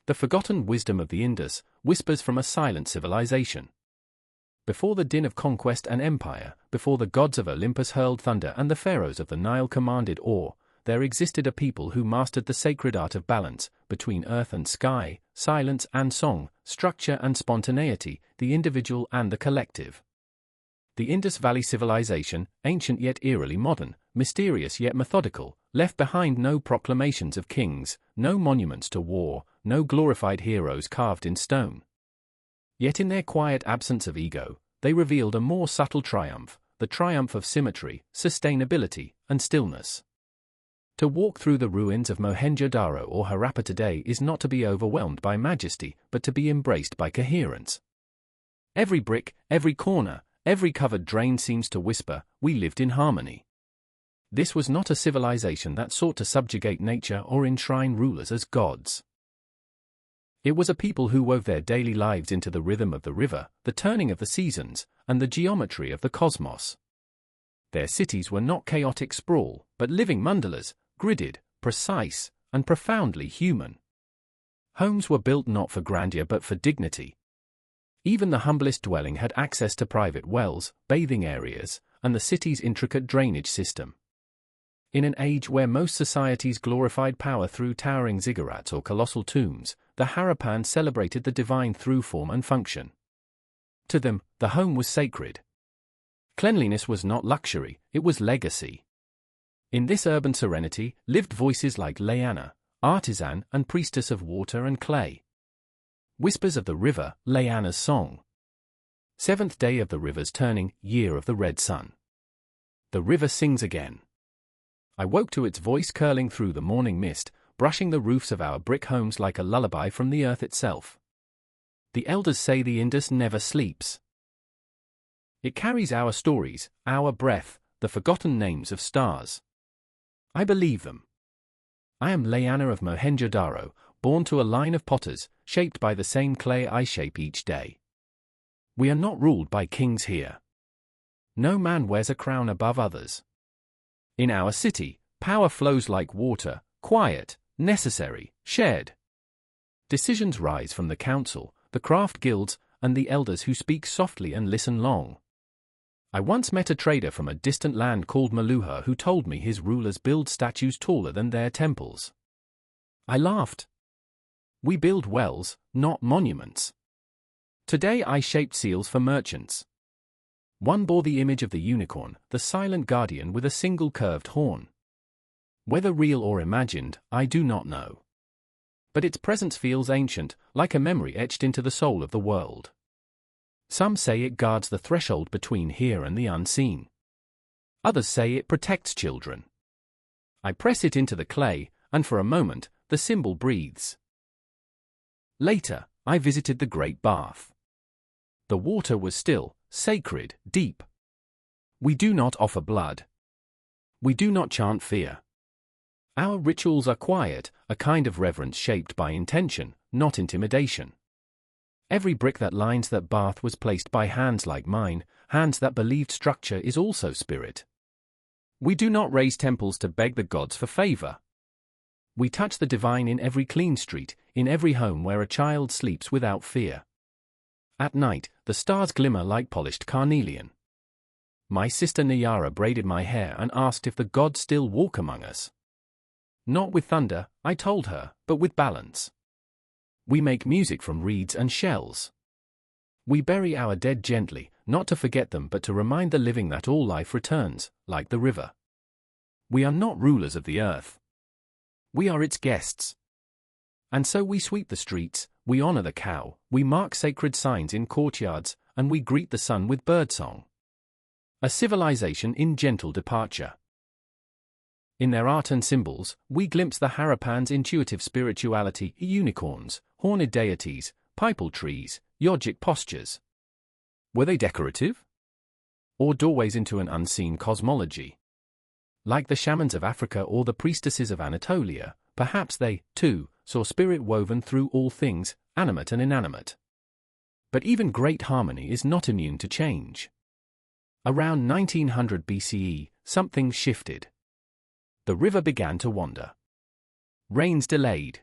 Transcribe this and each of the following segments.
The forgotten wisdom of the Indus whispers from a silent civilization. Before the din of conquest and empire, before the gods of Olympus hurled thunder and the pharaohs of the Nile commanded awe, there existed a people who mastered the sacred art of balance between earth and sky, silence and song, structure and spontaneity, the individual and the collective. The Indus Valley civilization, ancient yet eerily modern, mysterious yet methodical, left behind no proclamations of kings, no monuments to war, no glorified heroes carved in stone. Yet in their quiet absence of ego, they revealed a more subtle triumph, the triumph of symmetry, sustainability, and stillness. To walk through the ruins of Mohenjo-Daro or Harappa today is not to be overwhelmed by majesty, but to be embraced by coherence. Every brick, every corner, every covered drain seems to whisper, "We lived in harmony." This was not a civilization that sought to subjugate nature or enshrine rulers as gods. It was a people who wove their daily lives into the rhythm of the river, the turning of the seasons, and the geometry of the cosmos. Their cities were not chaotic sprawl, but living mandalas, gridded, precise, and profoundly human. Homes were built not for grandeur but for dignity. Even the humblest dwelling had access to private wells, bathing areas, and the city's intricate drainage system. In an age where most societies glorified power through towering ziggurats or colossal tombs, the Harappan celebrated the divine through form and function. To them, the home was sacred. Cleanliness was not luxury, it was legacy. In this urban serenity lived voices like Layana, artisan and priestess of water and clay. Whispers of the river, Layana's song. Seventh day of the river's turning, year of the red sun. The river sings again. I woke to its voice curling through the morning mist, brushing the roofs of our brick homes like a lullaby from the earth itself. The elders say the Indus never sleeps. It carries our stories, our breath, the forgotten names of stars. I believe them. I am Layana of Mohenjo-Daro, born to a line of potters, shaped by the same clay I shape each day. We are not ruled by kings here. No man wears a crown above others. In our city, power flows like water, quiet, necessary, shared. Decisions rise from the council, the craft guilds, and the elders who speak softly and listen long. I once met a trader from a distant land called Maluha who told me his rulers build statues taller than their temples. I laughed. We build wells, not monuments. Today I shaped seals for merchants. One bore the image of the unicorn, the silent guardian with a single curved horn. Whether real or imagined, I do not know. But its presence feels ancient, like a memory etched into the soul of the world. Some say it guards the threshold between here and the unseen. Others say it protects children. I press it into the clay, and for a moment, the symbol breathes. Later, I visited the Great Bath. The water was still, sacred, deep. We do not offer blood. We do not chant fear. Our rituals are quiet, a kind of reverence shaped by intention, not intimidation. Every brick that lines that bath was placed by hands like mine, hands that believed structure is also spirit. We do not raise temples to beg the gods for favor. We touch the divine in every clean street, in every home where a child sleeps without fear. At night, the stars glimmer like polished carnelian. My sister Nayara braided my hair and asked if the gods still walk among us. Not with thunder, I told her, but with balance. We make music from reeds and shells. We bury our dead gently, not to forget them but to remind the living that all life returns, like the river. We are not rulers of the earth. We are its guests. And so we sweep the streets, we honor the cow, we mark sacred signs in courtyards, and we greet the sun with birdsong. A civilization in gentle departure. In their art and symbols, we glimpse the Harappan's intuitive spirituality, unicorns, horned deities, pipal trees, yogic postures. Were they decorative? Or doorways into an unseen cosmology? Like the shamans of Africa or the priestesses of Anatolia, perhaps they, too, saw spirit woven through all things, animate and inanimate. But even great harmony is not immune to change. Around 1900 BCE, something shifted. The river began to wander. Rains delayed.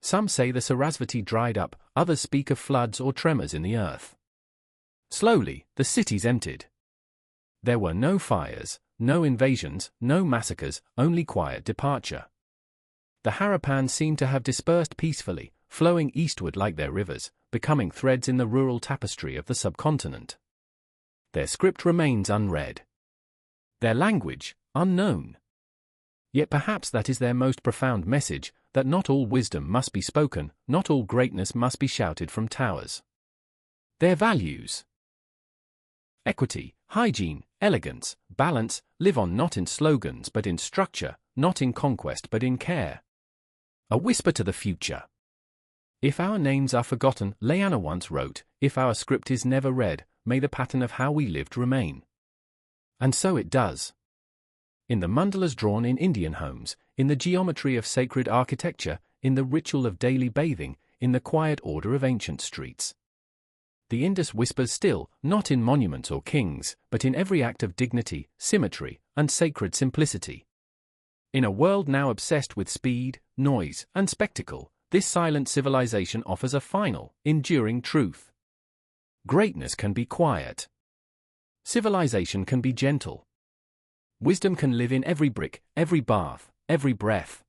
Some say the Sarasvati dried up, others speak of floods or tremors in the earth. Slowly, the cities emptied. There were no fires, no invasions, no massacres, only quiet departure. The Harappans seemed to have dispersed peacefully, flowing eastward like their rivers, becoming threads in the rural tapestry of the subcontinent. Their script remains unread. Their language, unknown. Yet perhaps that is their most profound message, that not all wisdom must be spoken, not all greatness must be shouted from towers. Their values: equity, hygiene, elegance, balance, live on not in slogans but in structure, not in conquest but in care. A whisper to the future. If our names are forgotten, Leanna once wrote, if our script is never read, may the pattern of how we lived remain. And so it does. In the mandalas drawn in Indian homes, in the geometry of sacred architecture, in the ritual of daily bathing, in the quiet order of ancient streets. The Indus whispers still, not in monuments or kings, but in every act of dignity, symmetry, and sacred simplicity. In a world now obsessed with speed, noise, and spectacle, this silent civilization offers a final, enduring truth. Greatness can be quiet. Civilization can be gentle. Wisdom can live in every brick, every bath, every breath.